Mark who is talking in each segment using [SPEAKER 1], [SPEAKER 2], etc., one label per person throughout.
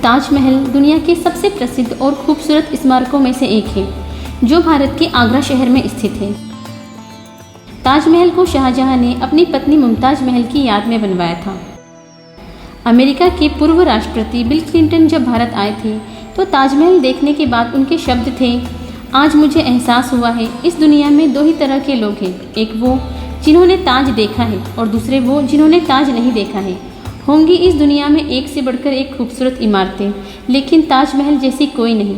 [SPEAKER 1] ताजमहल दुनिया के सबसे प्रसिद्ध और खूबसूरत स्मारकों में से एक है, जो भारत के आगरा शहर में स्थित है। ताजमहल को शाहजहां ने अपनी पत्नी मुमताज महल की याद में बनवाया था। अमेरिका के पूर्व राष्ट्रपति बिल क्लिंटन जब भारत आए थे तो ताजमहल देखने के बाद उनके शब्द थे, आज मुझे एहसास हुआ है इस दुनिया में दो ही तरह के लोग हैं, एक वो जिन्होंने ताज देखा है और दूसरे वो जिन्होंने ताज नहीं देखा है। होंगी इस दुनिया में एक से बढ़कर एक खूबसूरत इमारतें, लेकिन ताजमहल जैसी कोई नहीं,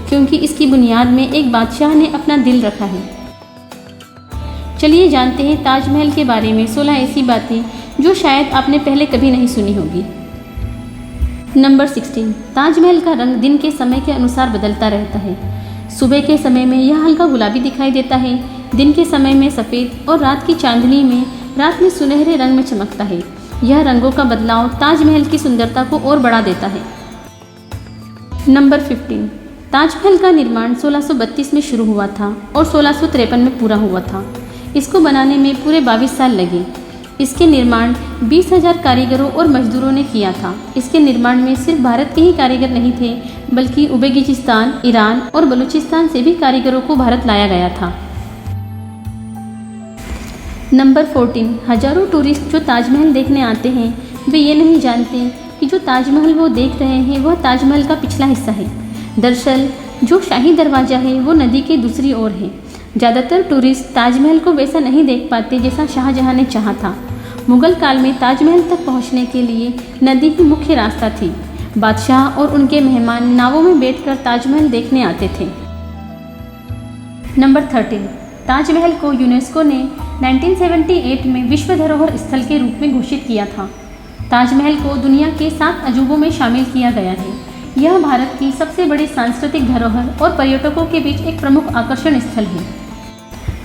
[SPEAKER 1] क्योंकि इसकी बुनियाद में एक बादशाह ने अपना दिल रखा है। चलिए जानते हैं ताजमहल के बारे में 16 ऐसी बातें जो शायद आपने पहले कभी नहीं सुनी होगी। नंबर 16, ताजमहल का रंग दिन के समय के अनुसार बदलता रहता है। सुबह के समय में यह हल्का गुलाबी दिखाई देता है, दिन के समय में सफ़ेद और रात की चांदनी में रात में सुनहरे रंग में चमकता है। यह रंगों का बदलाव ताजमहल की सुंदरता को और बढ़ा देता है। नंबर 15, ताजमहल का निर्माण 1632 में शुरू हुआ था और 1653 में पूरा हुआ था। इसको बनाने में पूरे 22 साल लगे। इसके निर्माण 20,000 कारीगरों और मजदूरों ने किया था। इसके निर्माण में सिर्फ भारत के ही कारीगर नहीं थे, बल्कि उज़्बेकिस्तान, ईरान और बलूचिस्तान से भी कारीगरों को भारत लाया गया था। नंबर 14, हजारों टूरिस्ट जो ताजमहल देखने आते हैं वे ये नहीं जानते कि जो ताजमहल वो देख रहे हैं वह ताजमहल का पिछला हिस्सा है। दरअसल जो शाही दरवाज़ा है वो नदी के दूसरी ओर है। ज़्यादातर टूरिस्ट ताजमहल को वैसा नहीं देख पाते जैसा शाहजहां ने चाहा था। मुगल काल में ताजमहल तक पहुंचने के लिए नदी ही मुख्य रास्ता थी। बादशाह और उनके मेहमान नावों में बैठकर ताजमहल देखने आते थे। नंबर 13, ताजमहल को यूनेस्को ने 1978 में विश्व धरोहर स्थल के रूप में घोषित किया था। ताजमहल को दुनिया के 7 अजूबों में शामिल किया गया है। यह भारत की सबसे बड़ी सांस्कृतिक धरोहर और पर्यटकों के बीच एक प्रमुख आकर्षण स्थल है।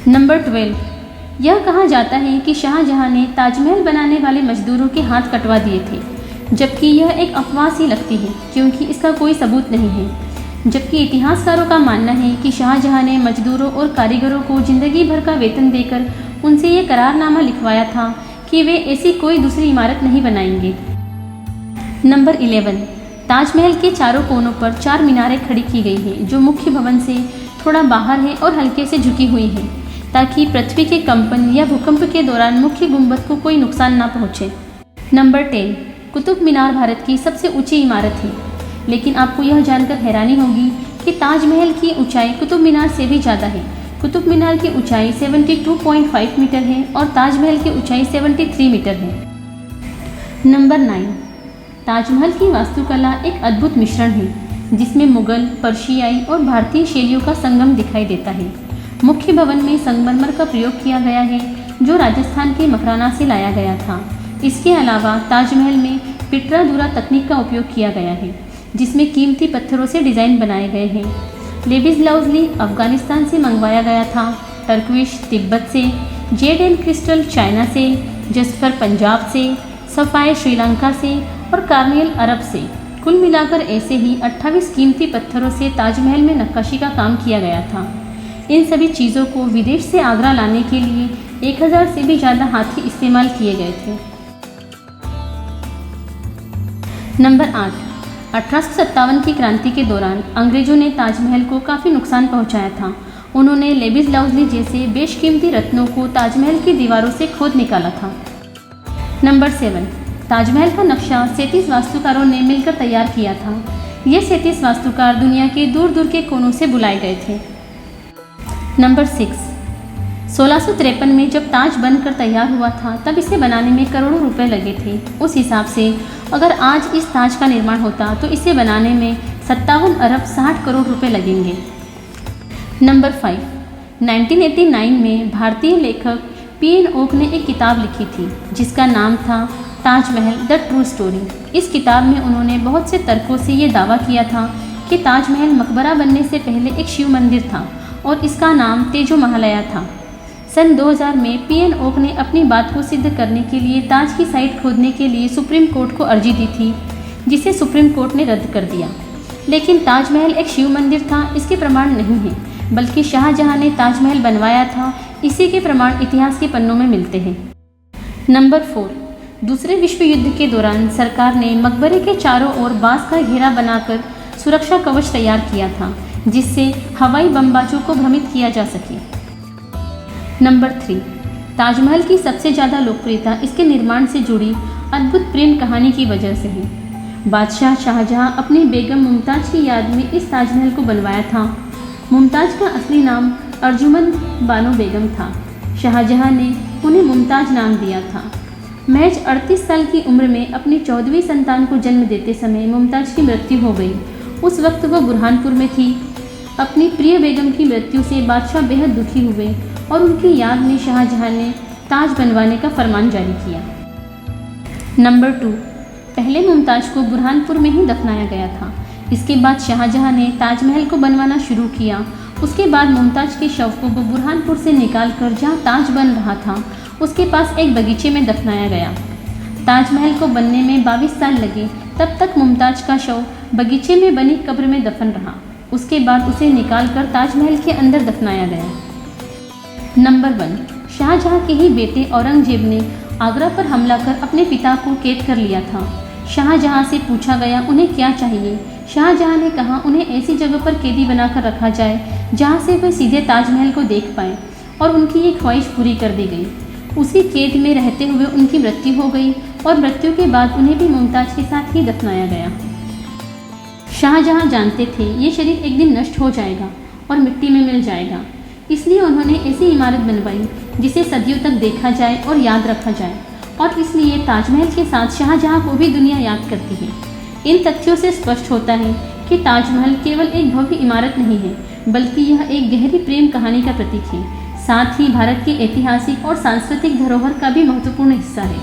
[SPEAKER 1] नंबर 12, यह कहा जाता है कि शाहजहां ने ताजमहल बनाने वाले मजदूरों के हाथ कटवा दिए थे, जबकि यह एक अफवाह सी लगती है क्योंकि इसका कोई सबूत नहीं है। जबकि इतिहासकारों का मानना है कि शाहजहां ने मजदूरों और कारीगरों को जिंदगी भर का वेतन देकर उनसे ये करारनामा लिखवाया था कि वे ऐसी कोई दूसरी इमारत नहीं बनाएंगे। नंबर 11, ताजमहल के चारों कोनों पर 4 मीनारें खड़ी की गई हैं, जो मुख्य भवन से थोड़ा बाहर है और हल्के से झुकी हुई हैं, ताकि पृथ्वी के कंपन या भूकंप के दौरान मुख्य गुंबद को कोई नुकसान ना पहुंचे। नंबर 10, कुतुब मीनार भारत की सबसे ऊंची इमारत है, लेकिन आपको यह जानकर हैरानी होगी कि ताजमहल की ऊंचाई कुतुब मीनार से भी ज़्यादा है। कुतुब मीनार की ऊंचाई 72.5 मीटर है और ताजमहल की ऊंचाई 73 मीटर है। नंबर 9, ताजमहल की वास्तुकला एक अद्भुत मिश्रण है, जिसमें मुगल, पर्शियाई और भारतीय शैलियों का संगम दिखाई देता है। मुख्य भवन में संगमरमर का प्रयोग किया गया है, जो राजस्थान के मकराना से लाया गया था। इसके अलावा ताजमहल में पिटरादूरा तकनीक का उपयोग किया गया है, जिसमें कीमती पत्थरों से डिज़ाइन बनाए गए हैं। लेविस लाउज़ली अफगानिस्तान से मंगवाया गया था, टर्कविश तिब्बत से, जेड एंड क्रिस्टल चाइना से, जस्फर पंजाब से, सफ़ायर श्रीलंका से और कार्नियल अरब से। कुल मिलाकर ऐसे ही 28 कीमती पत्थरों से ताजमहल में नक्काशी का काम किया गया था। इन सभी चीज़ों को विदेश से आगरा लाने के लिए 1000 से भी ज़्यादा हाथी इस्तेमाल किए गए थे। नंबर 8, 1857 की क्रांति के दौरान अंग्रेजों ने ताजमहल को काफ़ी नुकसान पहुंचाया था। उन्होंने लेविस लाउज़ली जैसे बेशकीमती रत्नों को ताजमहल की दीवारों से खोद निकाला था। नंबर 7, ताजमहल का नक्शा 37 वास्तुकारों ने मिलकर तैयार किया था। ये 37 वास्तुकार दुनिया के दूर दूर के कोनों से बुलाए गए थे। नंबर 6, 1653 में जब ताज बनकर तैयार हुआ था तब इसे बनाने में करोड़ों रुपए लगे थे। उस हिसाब से अगर आज इस ताज का निर्माण होता तो इसे बनाने में 57 अरब 60 करोड़ रुपए लगेंगे। नंबर 5, 1989 में भारतीय लेखक पी.एन. ओक ने एक किताब लिखी थी जिसका नाम था ताजमहल द ट्रू स्टोरी। इस किताब में उन्होंने बहुत से तर्कों से ये दावा किया था कि ताजमहल मकबरा बनने से पहले एक शिव मंदिर था और इसका नाम तेजो महालया था। सन 2000 में पी.एन. ओक ने अपनी बात को सिद्ध करने के लिए ताज की साइट खोदने के लिए सुप्रीम कोर्ट को अर्जी दी थी, जिसे सुप्रीम कोर्ट ने रद्द कर दिया। लेकिन ताजमहल एक शिव मंदिर था, इसके प्रमाण नहीं है, बल्कि शाहजहां ने ताजमहल बनवाया था, इसी के प्रमाण इतिहास के पन्नों में मिलते हैं। नंबर 4, दूसरे विश्व युद्ध के दौरान सरकार ने मकबरे के चारों ओर बांस का घेरा बनाकर सुरक्षा कवच तैयार किया था, जिससे हवाई बमबाजों को भ्रमित किया जा सके। नंबर 3, ताजमहल की सबसे ज़्यादा लोकप्रियता इसके निर्माण से जुड़ी अद्भुत प्रेम कहानी की वजह से है। बादशाह शाहजहां अपनी बेगम मुमताज़ की याद में इस ताजमहल को बनवाया था। मुमताज़ का असली नाम अर्जुमंद बानो बेगम था। शाहजहां ने उन्हें मुमताज़ नाम दिया था। महज 38 साल की उम्र में अपनी 14वीं संतान को जन्म देते समय मुमताज़ की मृत्यु हो गई। उस वक्त वो बुरहानपुर में थी। अपनी प्रिय बेगम की मृत्यु से बादशाह बेहद दुखी हुए और उनकी याद में शाहजहां ने ताज बनवाने का फरमान जारी किया। नंबर 2, पहले मुमताज़ को बुरहानपुर में ही दफनाया गया था। इसके बाद शाहजहां ने ताजमहल को बनवाना शुरू किया। उसके बाद मुमताज़ के शव को वो बुरहानपुर से निकालकर जहां ताज बन रहा था उसके पास एक बगीचे में दफनाया गया। ताजमहल को बनने में 22 साल लगे। तब तक मुमताज़ का शव बगीचे में बनी कब्र में दफन रहा। उसके बाद उसे निकालकर ताजमहल के अंदर दफनाया गया। नंबर 1, शाहजहां के ही बेटे औरंगजेब ने आगरा पर हमला कर अपने पिता को कैद कर लिया था। शाहजहां से पूछा गया उन्हें क्या चाहिए। शाहजहां ने कहा उन्हें ऐसी जगह पर कैदी बनाकर रखा जाए जहां से वे सीधे ताजमहल को देख पाए, और उनकी ये ख्वाहिश पूरी कर दी गई। उसी कैद में रहते हुए उनकी मृत्यु हो गई और मृत्यु के बाद उन्हें भी मुमताज़ के साथ ही दफनाया गया। शाहजहां जानते थे ये शरीर एक दिन नष्ट हो जाएगा और मिट्टी में मिल जाएगा, इसलिए उन्होंने ऐसी इमारत बनवाई जिसे सदियों तक देखा जाए और याद रखा जाए, और इसलिए ताजमहल के साथ शाहजहां को भी दुनिया याद करती है। इन तथ्यों से स्पष्ट होता है कि ताजमहल केवल एक भव्य इमारत नहीं है, बल्कि यह एक गहरी प्रेम कहानी का प्रतीक है। साथ ही भारत की ऐतिहासिक और सांस्कृतिक धरोहर का भी महत्वपूर्ण हिस्सा है।